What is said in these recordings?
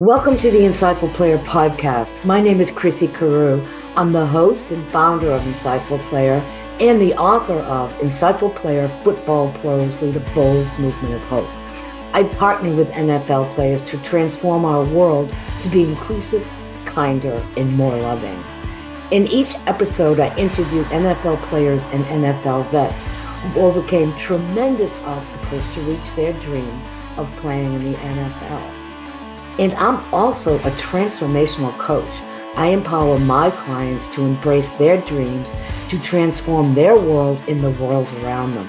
Welcome to the Insightful Player podcast. My name is Chrissy Carew. I'm the host and founder of Insightful Player and the author of Insightful Player, Football Pros Lead a Bold Movement of Hope. I partner with NFL players to transform our world to be inclusive, kinder, and more loving. In each episode, I interviewed NFL players and NFL vets who overcame tremendous obstacles to reach their dream of playing in the NFL. And I'm also a transformational coach. I empower my clients to embrace their dreams, to transform their world and the world around them.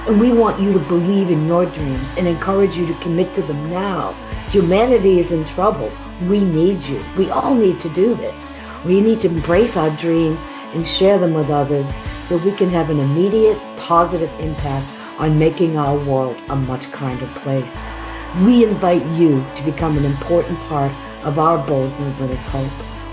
And we want you to believe in your dreams and encourage you to commit to them now. Humanity is in trouble. We need you. We all need to do this. We need to embrace our dreams and share them with others so we can have an immediate positive impact on making our world a much kinder place. We invite you to become an important part of our bold movement of hope.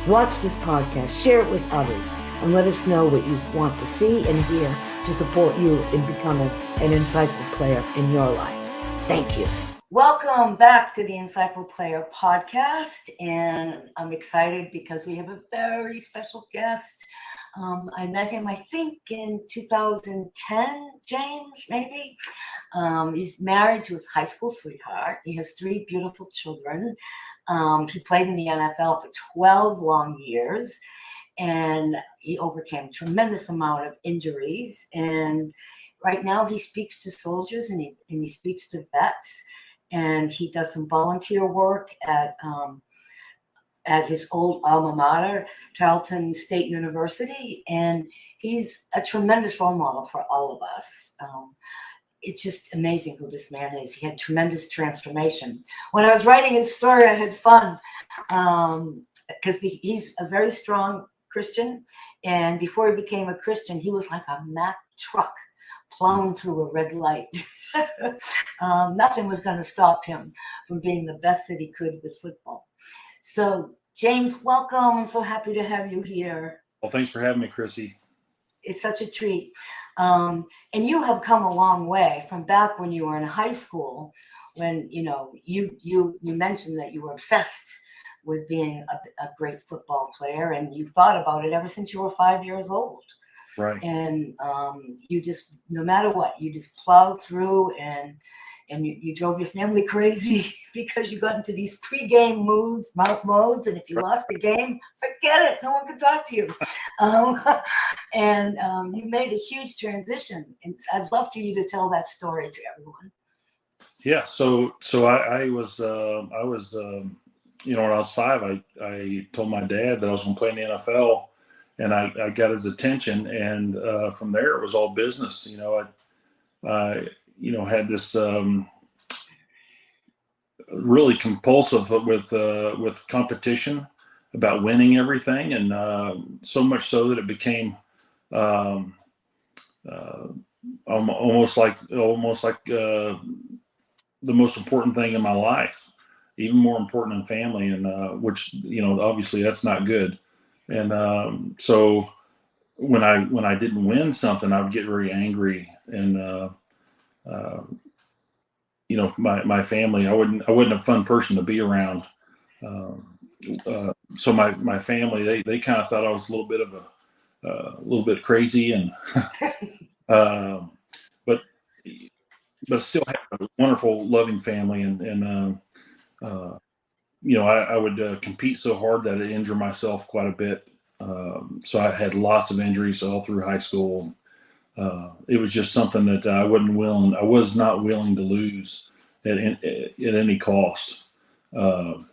Watch this podcast, share it with others, and let us know what you want to see and hear to support you in becoming an insightful player in your life. Thank you. Welcome back to the Insightful Player podcast, and I'm excited because we have a very special guest. I met him, I think, in 2010, James, maybe. He's married to his high school sweetheart. He has 3 beautiful children. He played in the NFL for 12 long years, and he overcame a tremendous amount of injuries. And right now he speaks to soldiers and he speaks to vets, and he does some volunteer work at his old alma mater, Tarleton State University, and he's a tremendous role model for all of us. It's just amazing who this man is. He had tremendous transformation. When I was writing his story, I had fun because he's a very strong Christian, and before he became a Christian, he was like a Mack truck plowing through a red light. Nothing was going to stop him from being the best that he could with football. So, James, welcome. I'm so happy to have you here. Well, thanks for having me, Chrissy. It's such a treat. And you have come a long way from back when you were in high school, when, you mentioned that you were obsessed with being a great football player, and you thought about it ever since you were 5 years old. Right. And you just, no matter what, you just plowed through and you drove your family crazy because you got into these pre-game modes, and if you lost the game, forget it. No one could talk to you. And you made a huge transition, and I'd love for you to tell that story to everyone. Yeah. So I was when I was 5, I told my dad that I was going to play in the NFL, and I got his attention, and from there it was all business. I had this really compulsive with competition about winning everything, and so much so that it became almost like the most important thing in my life, even more important than family, and which obviously that's not good. And so when I didn't win something, I would get very angry, and my family, I wasn't a fun person to be around. So my family, they kind of thought I was a little bit crazy, and but still have a wonderful, loving family, and I would compete so hard that I injure myself quite a bit. So I had lots of injuries all through high school. It was just something that I was not willing to lose at any cost. I'll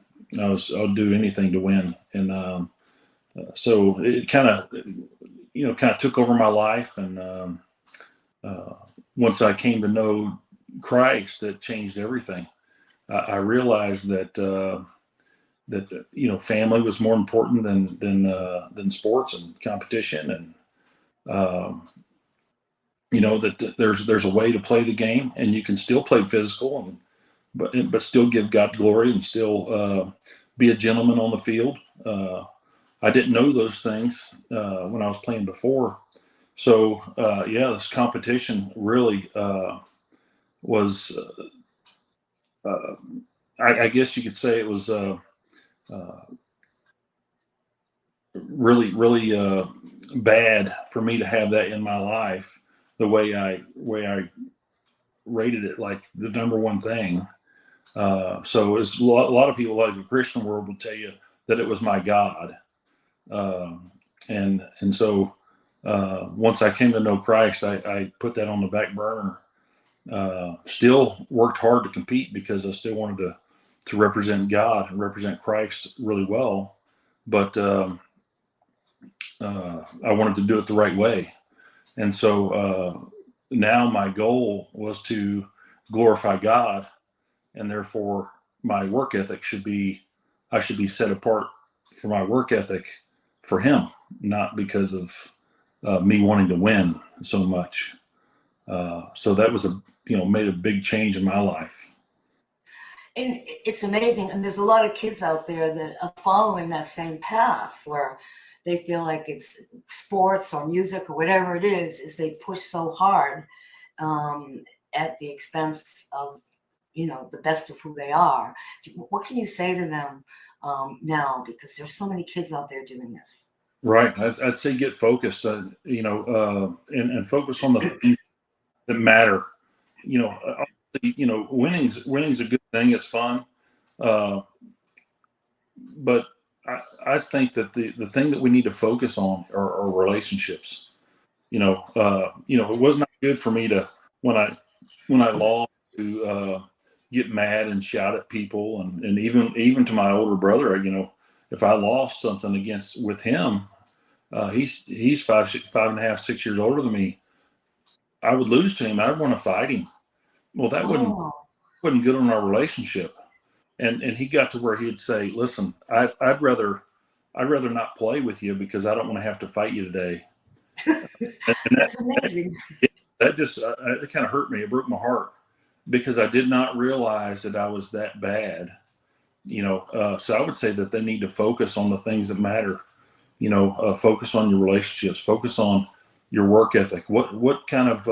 do anything to win. And so it kind of took over my life. And once I came to know Christ, that changed everything. I realized that family was more important than sports and competition, and that there's a way to play the game, and you can still play physical, but still give God glory, and still be a gentleman on the field. I didn't know those things when I was playing before. So this competition really was, I guess you could say it was uh, really bad for me to have that in my life. The way I rated it like the number one thing. So it's a lot of people like the Christian world will tell you that it was my God. And so once I came to know Christ, I put that on the back burner. Still worked hard to compete because I still wanted to represent God and represent Christ really well. But I wanted to do it the right way. And so now my goal was to glorify God, and therefore my work ethic I should be set apart for my work ethic for Him, not because of me wanting to win so much. So that was made a big change in my life. And it's amazing. And there's a lot of kids out there that are following that same path where they feel like it's sports or music or whatever it is they push so hard at the expense of, the best of who they are. What can you say to them now? Because there's so many kids out there doing this. Right. I'd say get focused, and focus on the things that matter. Winning's a good thing. It's fun. But I think that the thing that we need to focus on are relationships. It was not good for me to when I lost to get mad and shout at people, and even to my older brother. If I lost something with him, he's 5.5, 6 years older than me. I would lose to him. I'd want to fight him. Well, that wouldn't good on our relationship. And he got to where he'd say, "Listen, I'd rather not play with you because I don't want to have to fight you today." And That's amazing. That just it kind of hurt me. It broke my heart because I did not realize that I was that bad. So I would say that they need to focus on the things that matter. Focus on your relationships. Focus on your work ethic. What kind of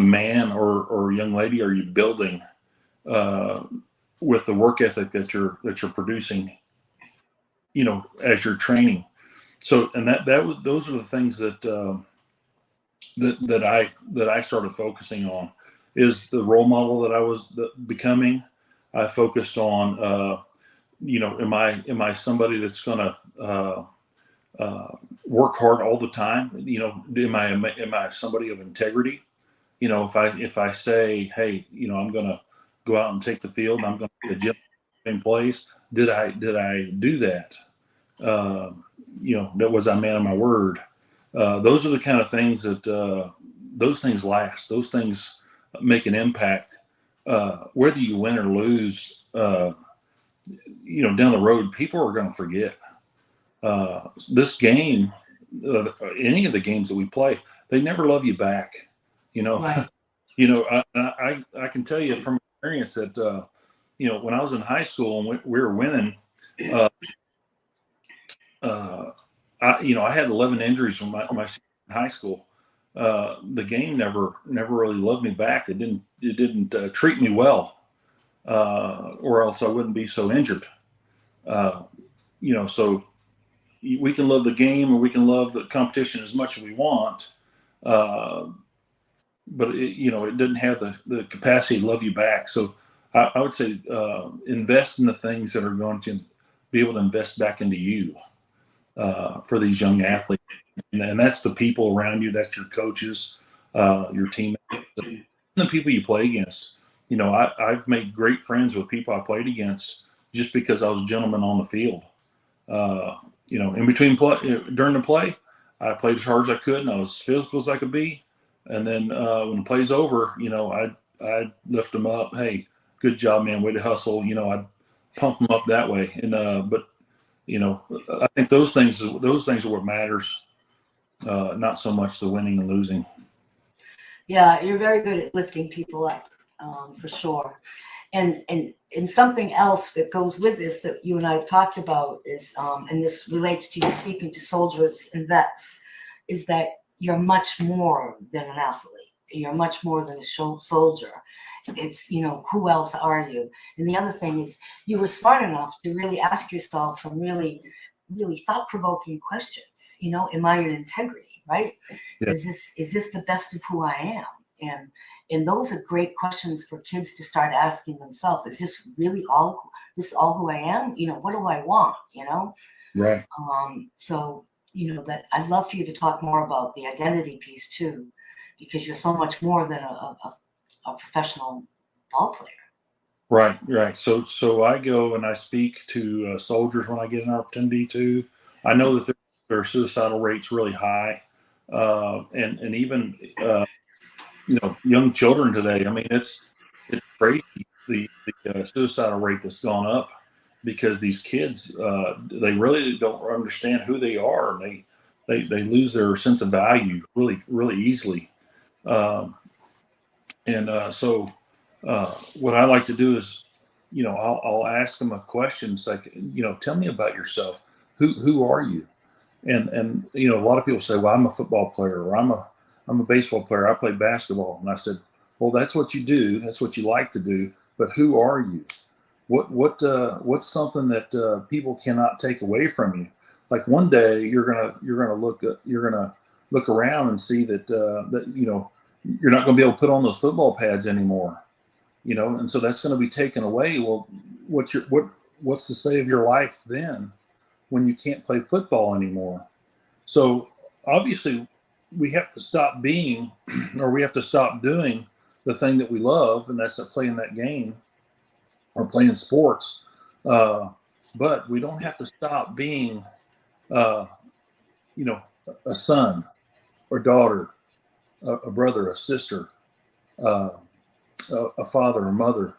man or young lady are you building with the work ethic that you're producing? As you're training. So, and those are the things that I started focusing on. Is the role model that I was becoming. I focused on, am I somebody that's going to work hard all the time? Am I somebody of integrity? If I say, hey, I'm going to go out and take the field, and I'm going to the gym in place. Did I do that? That was I man of my word. Those are the kind of things that those things last. Those things make an impact. Whether you win or lose, down the road, people are going to forget. This game, any of the games that we play, they never love you back. Right. I can tell you from experience that when I was in high school and we were winning, I had 11 injuries from my high school. The game never really loved me back. It didn't treat me well, or else I wouldn't be so injured. So we can love the game or we can love the competition as much as we want, but it doesn't have the capacity to love you back. So I would say invest in the things that are going to be able to invest back into you. For these young athletes, and that's the people around you. That's your coaches, your teammates, and the people you play against. I've made great friends with people I played against just because I was a gentleman on the field. In between during the play, I played as hard as I could, and I was as physical as I could be. And then when the play's over, I'd lift them up. Hey, good job, man. Way to hustle. I'd pump them up that way. And but I think those things are what matters, not so much the winning and losing. Yeah, you're very good at lifting people up, for sure. And something else that goes with this that you and I have talked about is, and this relates to you speaking to soldiers and vets, is that you're much more than an athlete. You're much more than a soldier. It's, who else are you? And the other thing is, you were smart enough to really ask yourself some really, really thought-provoking questions. Am I in integrity, right? Yeah. Is this the best of who I am? And those are great questions for kids to start asking themselves. Is this really all who I am? What do I want? Right. So that I'd love for you to talk more about the identity piece too, because you're so much more than a professional ball player. Right. So I go and I speak to soldiers when I get an opportunity to. I know that their suicidal rate's really high, and even young children today. I mean, it's crazy the suicidal rate that's gone up because these kids they really don't understand who they are. They lose their sense of value really easily. Um, and what I like to do is, I'll ask them a question. It's like, tell me about yourself. Who are you? And a lot of people say, well, I'm a football player, or I'm a baseball player. I play basketball. And I said, well, that's what you do. That's what you like to do. But who are you? What's something that people cannot take away from you? Like one day you're gonna look around and see that you're not going to be able to put on those football pads anymore. And so that's going to be taken away. Well, what's to say of your life then when you can't play football anymore? So obviously we have to stop being or we have to stop doing the thing that we love, and that's playing that game or playing sports. But we don't have to stop being, uh, a son or daughter, a brother, a sister, uh, a father, a mother,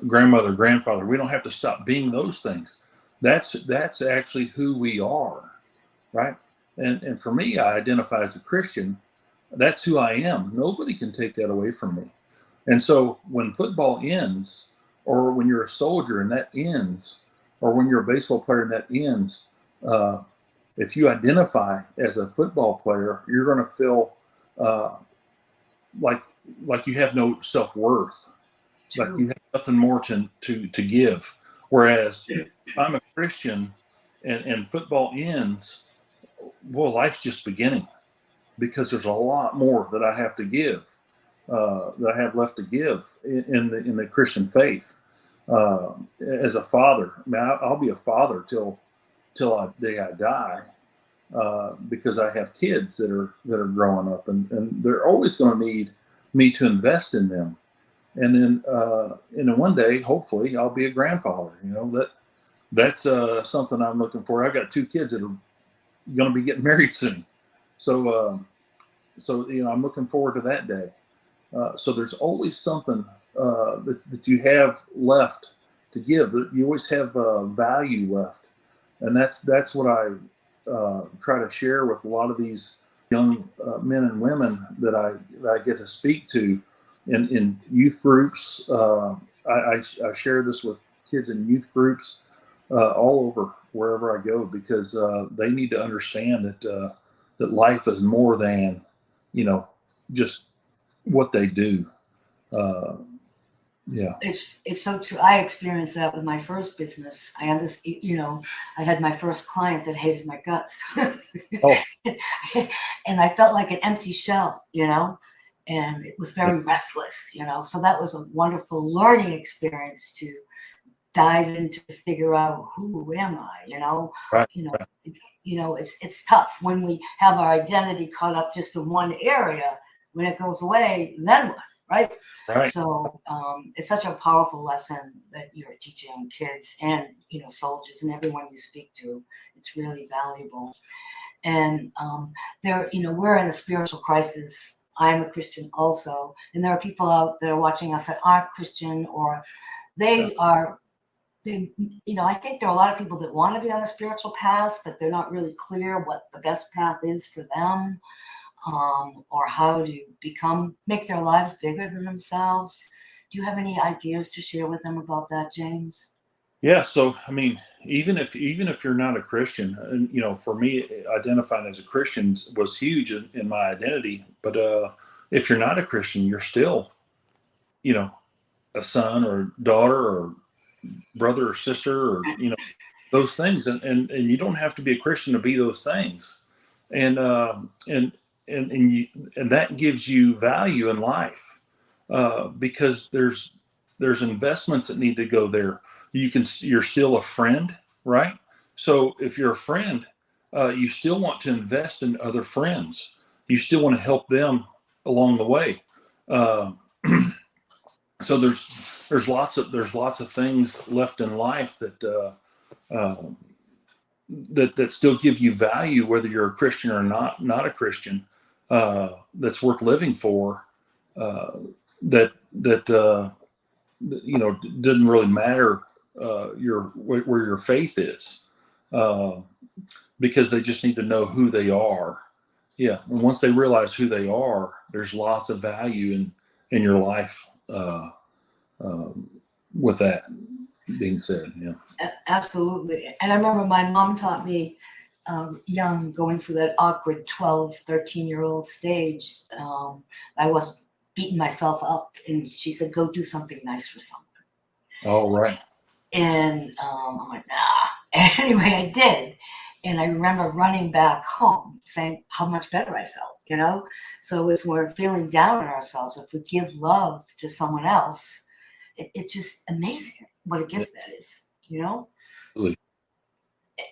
grandmother, grandfather. We don't have to stop being those things. That's actually who we are, right? And for me, I identify as a Christian. That's who I am. Nobody can take that away from me. And so when football ends, or when you're a soldier and that ends, or when you're a baseball player and that ends, uh, if you identify as a football player, you're going to feel uh, like you have no self worth, like you have nothing more to give. Whereas I'm a Christian, and football ends, well, life's just beginning because there's a lot more that I have to give, that I have left to give in the Christian faith. As a father, I mean, I'll be a father till the day I die, because I have kids that are growing up, and they're always going to need me to invest in them. And then one day, hopefully, I'll be a grandfather. That's something I'm looking for. I've got two kids that are going to be getting married soon, so I'm looking forward to that day. So there's always something that you have left to give. You always have value left, and that's what I try to share with a lot of these young men and women that I get to speak to in youth groups. I share this with kids in youth groups all over wherever I go, because they need to understand that life is more than just what they do. Uh, yeah. It's so true. I experienced that with my first business. I understand, I had my first client that hated my guts. Oh. And I felt like an empty shell, and it was very restless, So that was a wonderful learning experience to dive in to figure out, who am I, Right. It's tough when we have our identity caught up just in one area. When it goes away, then what? Right. So it's such a powerful lesson that you're teaching kids and soldiers and everyone you speak to. It's really valuable. And we're in a spiritual crisis. I'm a Christian also, and there are people out there watching us that aren't Christian, or they are. I think there are a lot of people that want to be on a spiritual path, but they're not really clear what the best path is for them. Or how to make their lives bigger than themselves. Do you have any ideas to share with them about that, James? Yeah. So, I mean, even if you're not a Christian, and for me, identifying as a Christian was huge in my identity. But if you're not a Christian, you're still you know, a son or daughter or brother or sister, or, those things. And you don't have to be a Christian to be those things. And, and you, and that gives you value in life, because there's investments that need to go there. You're still a friend, right? So if you're a friend, you still want to invest in other friends. You still want to help them along the way. Uh, so there's lots of things left in life uh, that still give you value, whether you're a Christian or not a Christian. That's worth living for. Uh, that doesn't really matter where your faith is, uh, because they just need to know who they are. Yeah, and once they realize who they are, there's lots of value in your life. Um, with that being said, yeah. Absolutely. And I remember my mom taught me young, going through that awkward 12, 13-year-old stage. I was beating myself up, and she said, go do something nice for someone. All right. And I'm like, nah. Anyway, I did. And I remember running back home saying how much better I felt. So as we're feeling down on ourselves, if we give love to someone else, it's just amazing what a gift that is. Absolutely.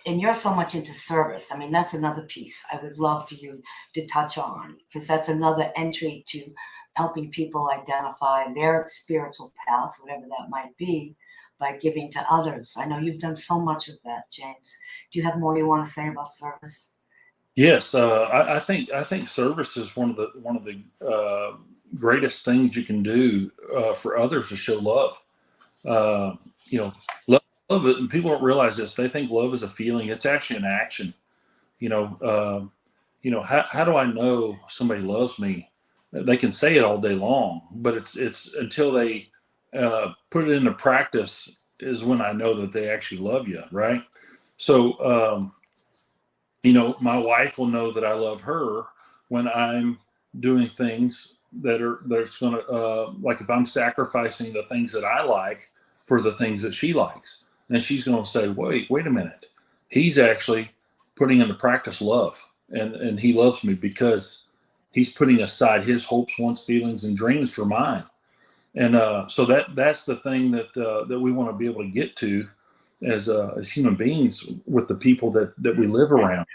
And you're so much into service. I mean, that's another piece I would love for you to touch on, because that's another entry to helping people identify their spiritual path, whatever that might be, by giving to others. I know you've done so much of that, James. Do you have more you want to say about service? Yes, I think service is one of the greatest things you can do for others, to show love. Uh, you know, love it, and people don't realize this. They think love is a feeling. It's actually an action. You know, how do I know somebody loves me? They can say it all day long, but it's until they put it into practice is when I know that they actually love you, right? So, my wife will know that I love her when I'm doing things that's gonna, like, if I'm sacrificing the things that I like for the things that she likes, and she's gonna say, wait a minute, he's actually putting into practice love, and he loves me because he's putting aside his hopes, wants, feelings, and dreams for mine. And so that's the thing that we want to be able to get to as human beings with the people that we live around.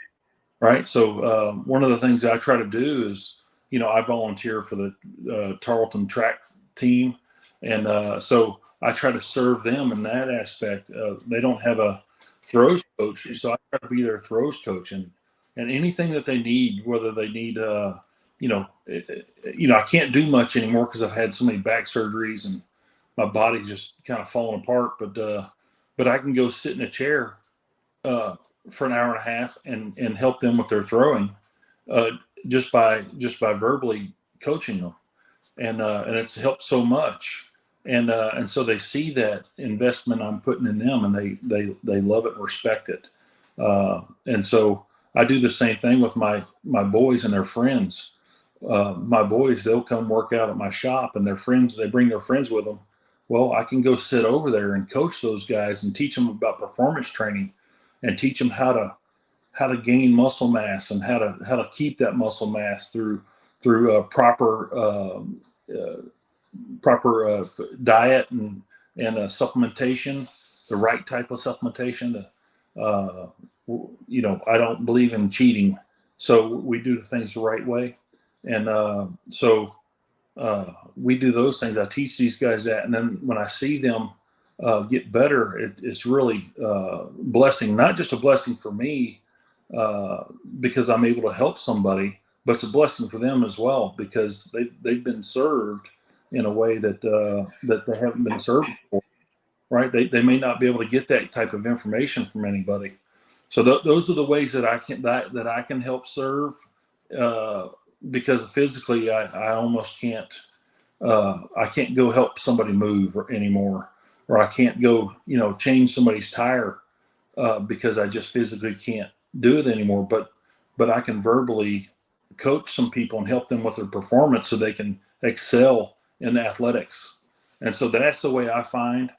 Right. So one of the things I try to do is, I volunteer for the Tarleton track team. And so I try to serve them in that aspect. They don't have a throws coach. So I try to be their throws coach, and anything that they need, whether they need, I can't do much anymore because I've had so many back surgeries and my body's just kind of falling apart. But I can go sit in a chair uh, for an hour and a half and help them with their throwing, uh, just by verbally coaching them, and it's helped so much. And so they see that investment I'm putting in them, and they love it and respect it. And so I do the same thing with my boys and their friends. My boys, they'll come work out at my shop, and their friends, they bring their friends with them. Well, I can go sit over there and coach those guys and teach them about performance training, and teach them how to gain muscle mass, and how to keep that muscle mass through proper diet and supplementation, the right type of supplementation. Uh, I don't believe in cheating, so we do the things the right way, and so we do those things. I teach these guys that, and then when I see them get better, it's really blessing. Not just a blessing for me, because I'm able to help somebody, but it's a blessing for them as well, because they've been served in a way that they haven't been served before. Right? They may not be able to get that type of information from anybody. So those are the ways that I can help serve, uh, because physically I almost can't. I can't go help somebody move anymore, or I can't go, change somebody's tire, because I just physically can't do it anymore. But I can verbally coach some people and help them with their performance so they can excel in athletics. And so that's the way I find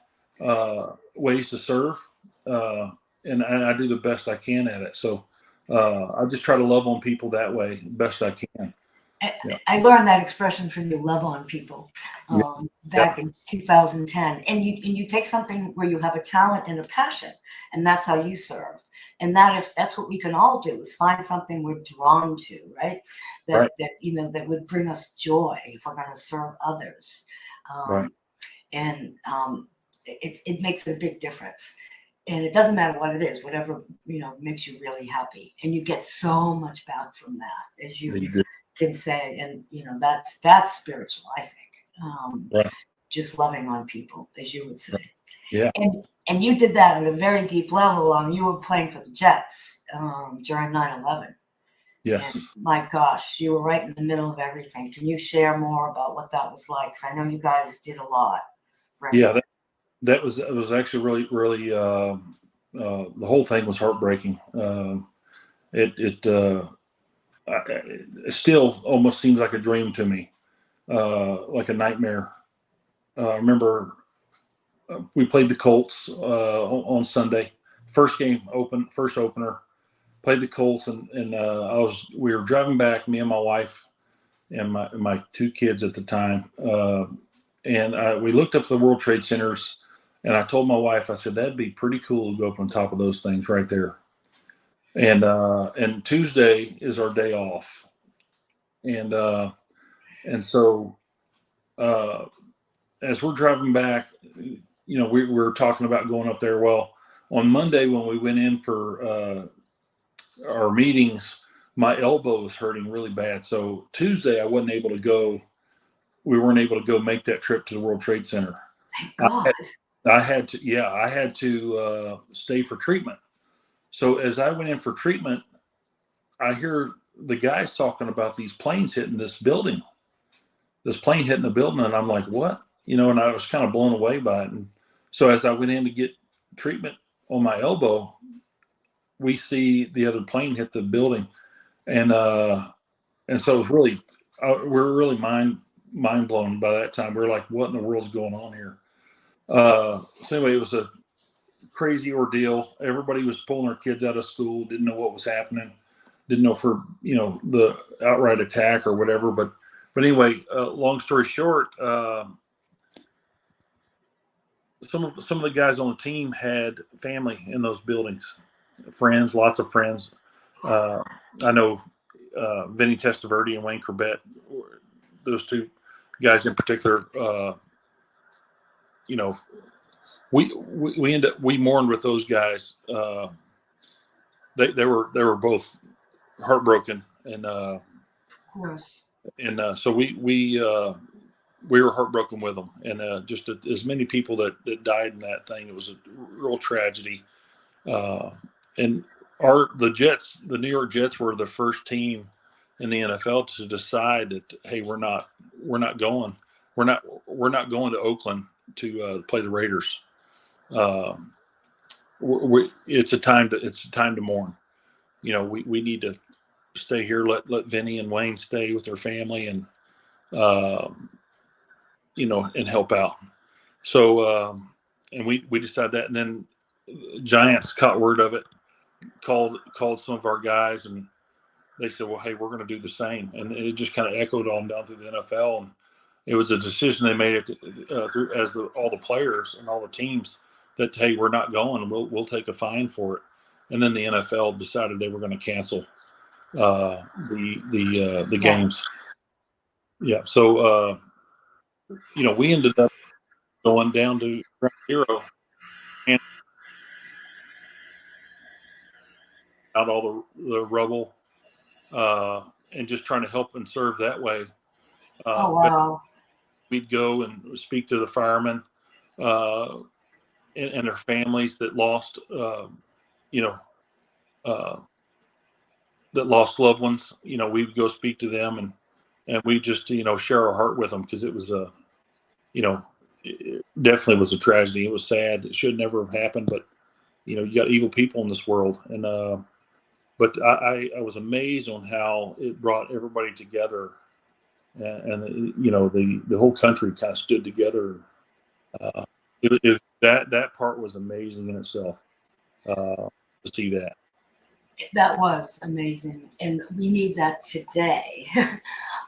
ways to serve, and I do the best I can at it. So I just try to love on people that way best I can. Yeah. I learned that expression from you, love on people, Yeah. back in 2010. And you take something where you have a talent and a passion, and that's how you serve. And that's what we can all do, is find something we're drawn to, right? Right. That would bring us joy if we're going to serve others. Right. And it makes a big difference. And it doesn't matter what it is, whatever, makes you really happy. And you get so much back from that, as you can say. And, that's spiritual, I think. Right. Just loving on people, as you would say. Yeah. And you did that at a very deep level. You were playing for the Jets during 9/11. Yes. And my gosh, you were right in the middle of everything. Can you share more about what that was like? Because I know you guys did a lot. Yeah, that was actually really, really, the whole thing was heartbreaking. It still almost seems like a dream to me, like a nightmare. I remember we played the Colts on Sunday, first opener. Played the Colts, and we were driving back, me and my wife and my two kids at the time, and we looked up the World Trade Centers, and I told my wife, I said, that'd be pretty cool to go up on top of those things right there. And Tuesday is our day off, and so as we're driving back, we were talking about going up there. Well, on Monday when we went in for our meetings, my elbow was hurting really bad. So Tuesday I wasn't able to go. We weren't able to go make that trip to the World Trade Center. Thank God. I had to stay for treatment. So as I went in for treatment, I hear the guys talking about these planes hitting this building. This plane hitting the building, and I'm like, what? And I was kind of blown away by it. And so as I went in to get treatment on my elbow, we see the other plane hit the building, and so it was really, we're really mind blown by that time. We're like, what in the world's going on here? So anyway, it was a crazy ordeal. Everybody was pulling their kids out of school, didn't know what was happening, didn't know for the outright attack or whatever. But anyway, long story short, some of the guys on the team had family in those buildings, friends, lots of friends. I know Vinny Testaverde and Wayne Corbett, those two guys in particular. We mourned with those guys. They were both heartbroken, and of course. And so we were heartbroken with them, and just as many people that died in that thing. It was a real tragedy. And the New York Jets were the first team in the NFL to decide that, hey, we're not going to Oakland to play the Raiders. It's a time to mourn. We need to stay here. Let Vinny and Wayne stay with their family, and and help out. So and we decided that, and then Giants caught word of it, called some of our guys, and they said, well, hey, we're going to do the same. And it just kind of echoed on down through the NFL. And it was a decision they made all the players and all the teams that, hey, we're not going. We'll take a fine for it. And then the NFL decided they were going to cancel the games. Yeah. So, we ended up going down to Ground Zero and out all the rubble, and just trying to help and serve that way. Oh, wow. We'd go and speak to the firemen and their families that lost, that lost loved ones. We would go speak to them, and we just, share our heart with them, because it was it definitely was a tragedy. It was sad. It should never have happened, but you got evil people in this world. And but I was amazed on how it brought everybody together, and the whole country kind of stood together Uh, that part was amazing in itself, to see that. That was amazing, and we need that today.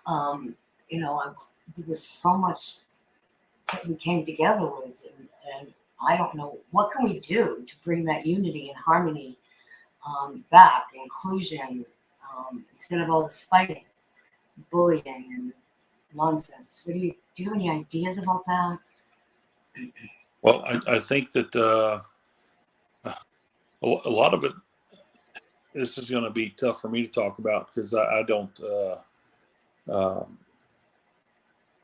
um, there was so much that we came together with, and I don't know what can we do to bring that unity and harmony back, inclusion, instead of all this fighting, bullying, and nonsense. Do you have any ideas about that? Well, I think that a lot of it. This is going to be tough for me to talk about because I don't. Um,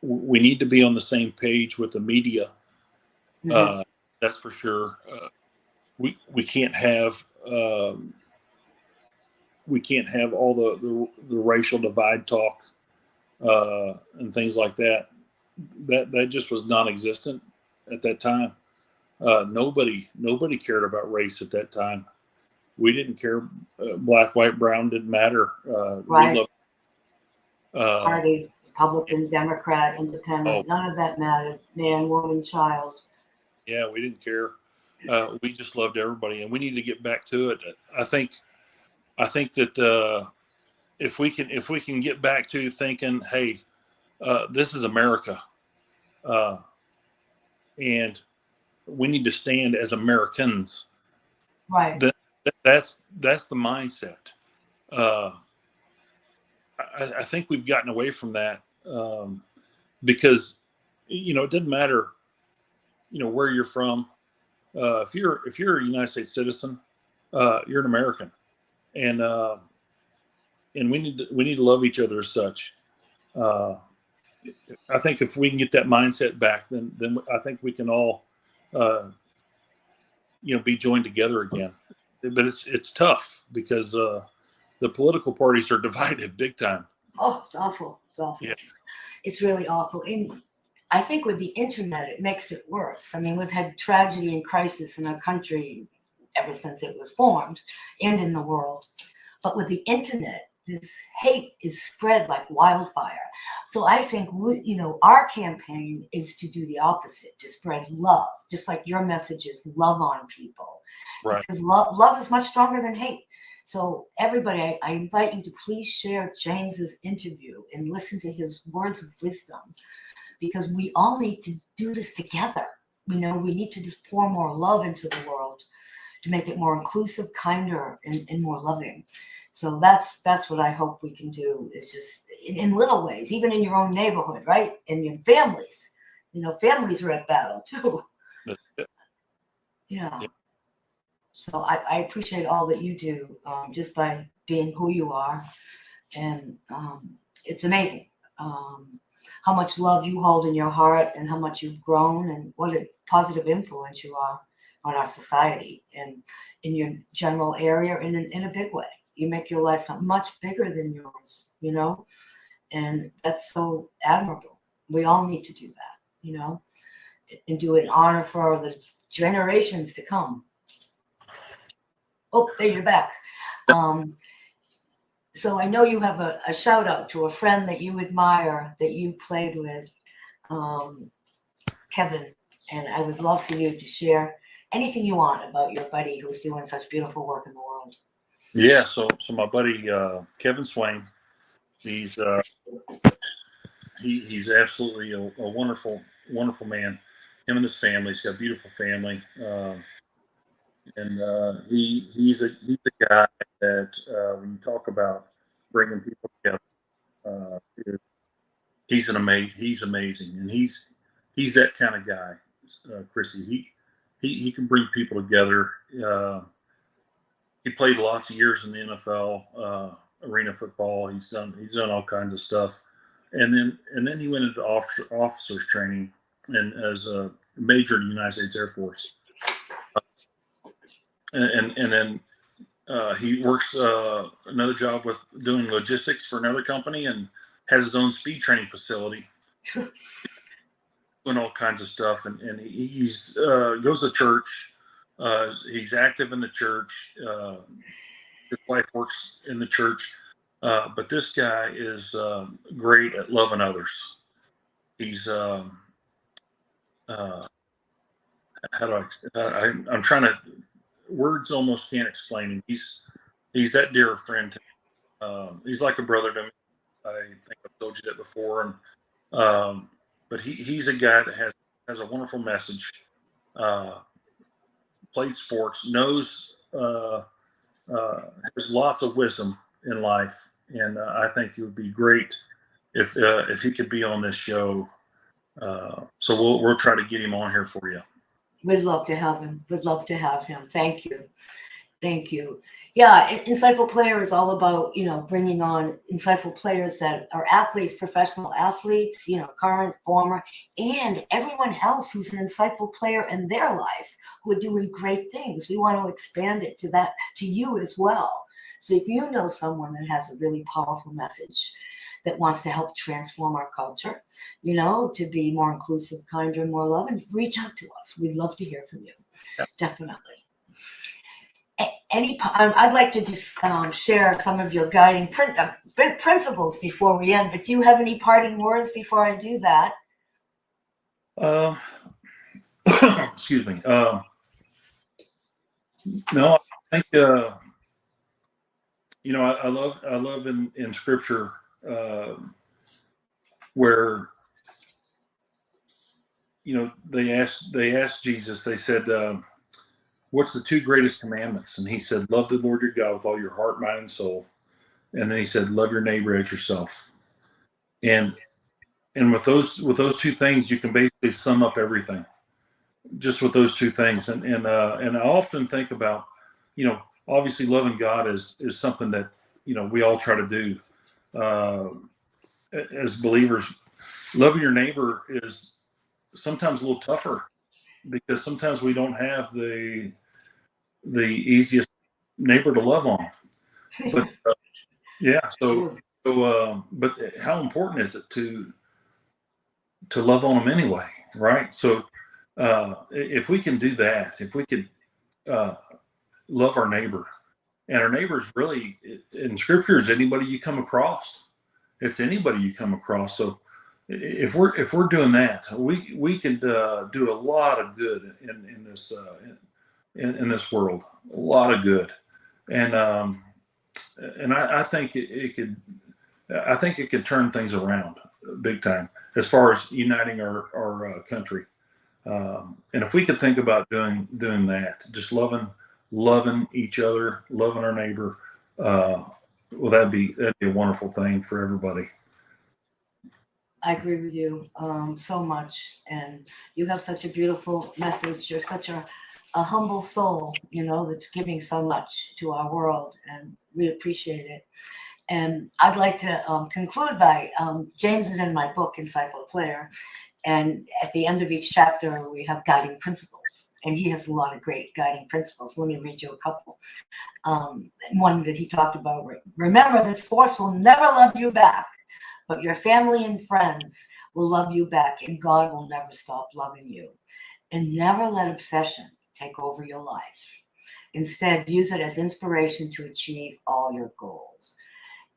we need to be on the same page with the media. Mm-hmm. That's for sure. We can't have all the racial divide talk and things like that. That just was non-existent at that time. Nobody cared about race at that time. We didn't care. Black, white, brown didn't matter. We Right. loved. Party, Republican, Democrat, Oh Independent, none of that mattered. Man, woman, child. yeah, we didn't care. We just loved everybody, and we need to get back to it. I think that if we can get back to thinking, hey, this is America, and we need to stand as Americans. Right. That's the mindset. Uh, I think we've gotten away from that because it doesn't matter where you're from. If you're a United States citizen, you're an American, and we need to love each other as such. Uh, I think if we can get that mindset back, then I think we can all be joined together again. But it's tough because the political parties are divided big time. Oh, it's awful. It's awful. Yeah. It's really awful. And I think with the internet, it makes it worse. I mean, we've had tragedy and crisis in our country ever since it was formed and in the world. But with the internet, this hate is spread like wildfire. So I think our campaign is to do the opposite, to spread love, just like your message is love on people. Right. Because love is much stronger than hate. So everybody, I invite you to please share James's interview and listen to his words of wisdom, because we all need to do this together. We need to just pour more love into the world to make it more inclusive, kinder, and more loving. So that's what I hope we can do, is just in little ways, even in your own neighborhood, right? In your families. Families are at battle too. Yeah. So I appreciate all that you do, just by being who you are. And it's amazing how much love you hold in your heart and how much you've grown and what a positive influence you are on our society and in your general area and in a big way. You make your life much bigger than yours, and that's so admirable. We all need to do that, and do it in honor for the generations to come. Oh, there you're back. So I know you have a shout out to a friend that you admire, that you played with, Kevin, and I would love for you to share anything you want about your buddy who's doing such beautiful work in the world. Yeah. So my buddy Kevin Swain, he's he's absolutely a wonderful man. Him and his family. He's got a beautiful family. And he's a guy that when you talk about bringing people together, he's amazing, and he's that kind of guy, Chrissy. He can bring people together. He played lots of years in the NFL, arena football. He's done all kinds of stuff, and then he went into officers training and as a major in the United States Air Force. And then he works another job with doing logistics for another company and has his own speed training facility, doing all kinds of stuff. And he's goes to church. He's active in the church. His wife works in the church. But this guy is great at loving others. He's how do I'm trying to, words almost can't explain him. He's that dear friend. He's like a brother to me. I think I've told you that before. And but he's a guy that has a wonderful message. Uh, Played sports, knows, has lots of wisdom in life, and I think it would be great if he could be on this show. So we'll try to get him on here for you. We'd love to have him. We'd love to have him. Thank you. Thank you. Yeah, Insightful Player is all about, bringing on insightful players that are athletes, professional athletes, current, former, and everyone else who's an insightful player in their life who are doing great things. We want to expand it to you as well. So if you know someone that has a really powerful message that wants to help transform our culture, to be more inclusive, kinder, more loving, reach out to us. We'd love to hear from you. Yeah. Definitely. I'd like to just share some of your guiding principles before we end, but do you have any parting words before I do that? Excuse me. No, I think, I love in scripture, where, they asked Jesus, they said, what's the two greatest commandments? And he said, love the Lord your God with all your heart, mind, and soul. And then he said, love your neighbor as yourself. And with those two things, you can basically sum up everything, just with those two things. And I often think about, obviously loving God is something that, we all try to do as believers. Loving your neighbor is sometimes a little tougher, because sometimes we don't have the easiest neighbor to love on. But yeah, but how important is it to love on them anyway, right? So if we can do that, if we could love our neighbor, and our neighbors really in scripture is anybody you come across. It's anybody you come across. So if we're doing that, we could do a lot of good in this in this world, a lot of good. And I think it could. I think it could turn things around big time as far as uniting our country. And if we could think about doing that, just loving each other, loving our neighbor, well, that'd be a wonderful thing for everybody. I agree with you so much, and you have such a beautiful message. You're such a humble soul, that's giving so much to our world, and we appreciate it. And I'd like to conclude by, James is in my book, Insightful Player, and at the end of each chapter, we have guiding principles. And he has a lot of great guiding principles. Let me read you a couple. One that he talked about, remember that sports will never love you back, but your family and friends will love you back, and God will never stop loving you. And never let obsession take over your life. Instead, use it as inspiration to achieve all your goals.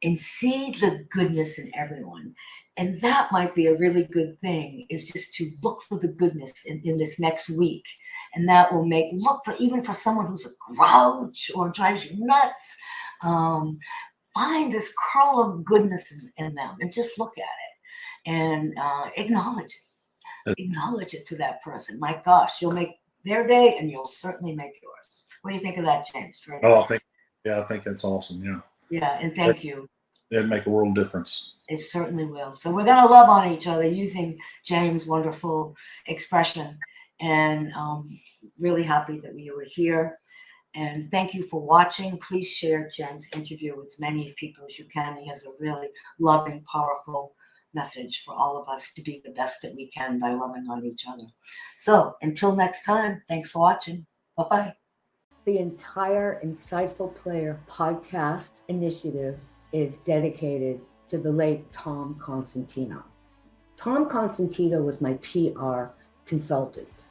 And see the goodness in everyone. And that might be a really good thing, is just to look for the goodness in this next week. And that will look for, even for someone who's a grouch or drives you nuts, find this curl of goodness in them and just look at it and acknowledge it. Acknowledge it to that person. My gosh, you'll make their day, and you'll certainly make yours. What do you think of that, James? I think that's awesome. Yeah. Yeah, and thank you. It'd make a world difference. It certainly will. So we're going to love on each other using James' wonderful expression. And really happy that you were here. And thank you for watching. Please share James' interview with as many people as you can. He has a really loving, powerful message for all of us to be the best that we can by loving on each other. So until next time, thanks for watching. Bye-bye. The entire Insightful Player podcast initiative is dedicated to the late Tom Constantino. Tom Constantino was my PR consultant.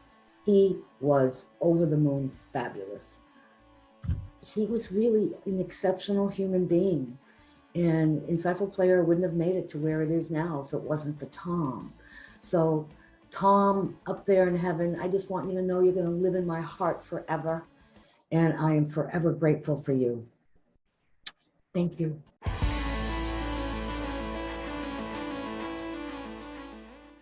He was over the moon fabulous. He was really an exceptional human being, and Insightful Player wouldn't have made it to where it is now if it wasn't for Tom. So Tom up there in heaven, I just want you to know you're going to live in my heart forever. And I am forever grateful for you. Thank you.